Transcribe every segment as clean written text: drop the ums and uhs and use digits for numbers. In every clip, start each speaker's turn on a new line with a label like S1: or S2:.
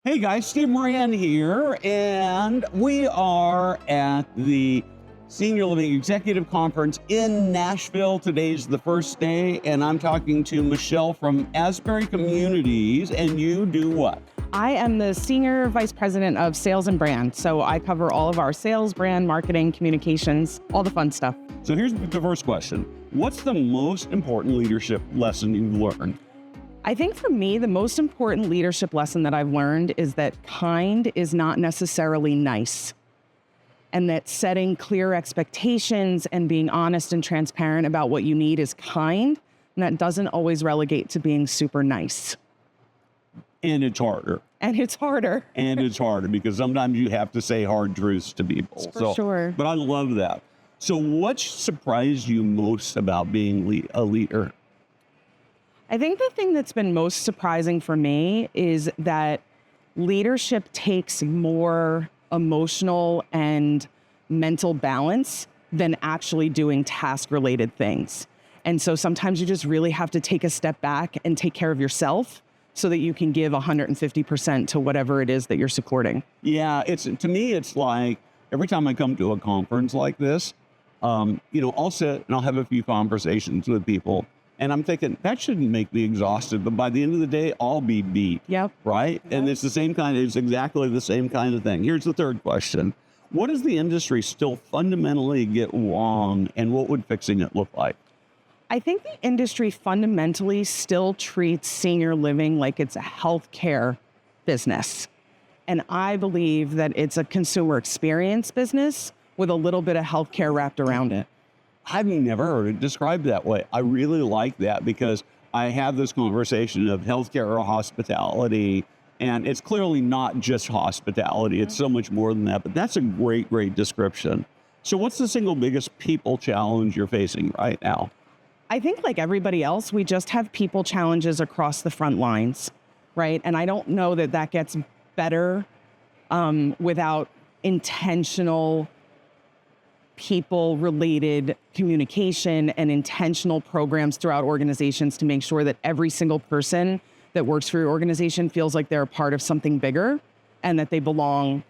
S1: Hey guys, Steve Moran here, and we are at the Senior Living Executive Conference in Nashville. Today's the first day, and I'm talking to Michelle from Asbury Communities, and you do what?
S2: I am the Senior Vice President of Sales and Brand, so I cover all of our sales, brand, marketing, communications, all the fun stuff.
S1: So here's the first question. What's the most important leadership lesson you've learned?
S2: I think for me, the most important leadership lesson that I've learned is that kind is not necessarily nice, and that setting clear expectations and being honest and transparent about what you need is kind, and that doesn't always relegate to being super nice.
S1: And it's harder.
S2: And it's harder.
S1: And it's harder because sometimes you have to say hard truths to people.
S2: For sure.
S1: But I love that. So what surprised you most about being a leader?
S2: I think the thing that's been most surprising for me is that leadership takes more emotional and mental balance than actually doing task-related things. And so sometimes you just really have to take a step back and take care of yourself so that you can give 150% to whatever it is that you're supporting.
S1: Yeah, to me, it's like every time I come to a conference like this, I'll sit and I'll have a few conversations with people. And I'm thinking, that shouldn't make me exhausted, but by the end of the day, I'll be beat.
S2: Yep.
S1: Right? Yep. And it's exactly the same kind of thing. Here's the third question. What does the industry still fundamentally get wrong, and what would fixing it look like?
S2: I think the industry fundamentally still treats senior living like it's a healthcare business. And I believe that it's a consumer experience business with a little bit of healthcare wrapped around it.
S1: I've never heard it described that way. I really like that because I have this conversation of healthcare or hospitality, and it's clearly not just hospitality. It's so much more than that, but that's a great, great description. So what's the single biggest people challenge you're facing right now?
S2: I think like everybody else, we just have people challenges across the front lines, right? And I don't know that that gets better without intentional people-related communication and intentional programs throughout organizations to make sure that every single person that works for your organization feels like they're a part of something bigger and that they belong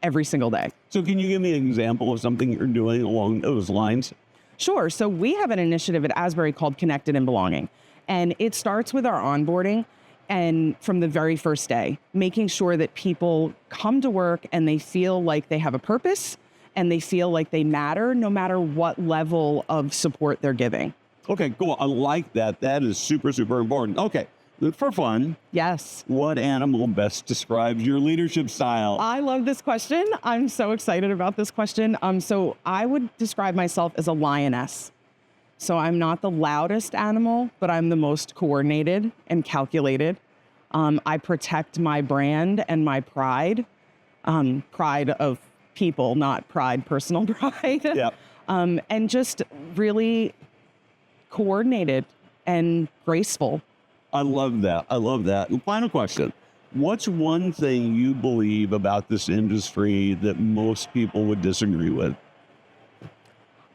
S2: every single day.
S1: So can you give me an example of something you're doing along those lines?
S2: Sure. So we have an initiative at Asbury called Connected and Belonging, and it starts with our onboarding and from the very first day, making sure that people come to work and they feel like they have a purpose and they feel like they matter no matter what level of support they're giving.
S1: Okay, cool. I like that. That is super, super important. Okay, for fun.
S2: Yes.
S1: What animal best describes your leadership style?
S2: I love this question. I'm so excited about this question. So I would describe myself as a lioness. So I'm not the loudest animal, but I'm the most coordinated and calculated. I protect my brand and my pride, pride of people, not personal pride.
S1: Yep.
S2: And just really coordinated and graceful.
S1: I love that. I love that. And final question. What's one thing you believe about this industry that most people would disagree with?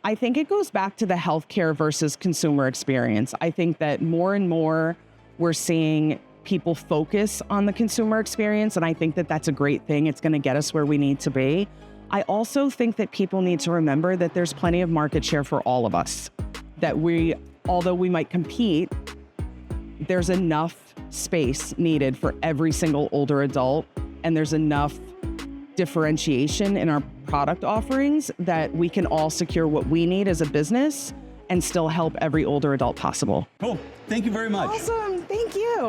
S2: I think it goes back to the healthcare versus consumer experience. I think that more and more we're seeing people focus on the consumer experience, and I think that that's a great thing. It's going to get us where we need to be. I also think that people need to remember that there's plenty of market share for all of us, that although we might compete, there's enough space needed for every single older adult, and there's enough differentiation in our product offerings that we can all secure what we need as a business and still help every older adult possible.
S1: Cool. Thank you very much.
S2: Awesome. Thank you.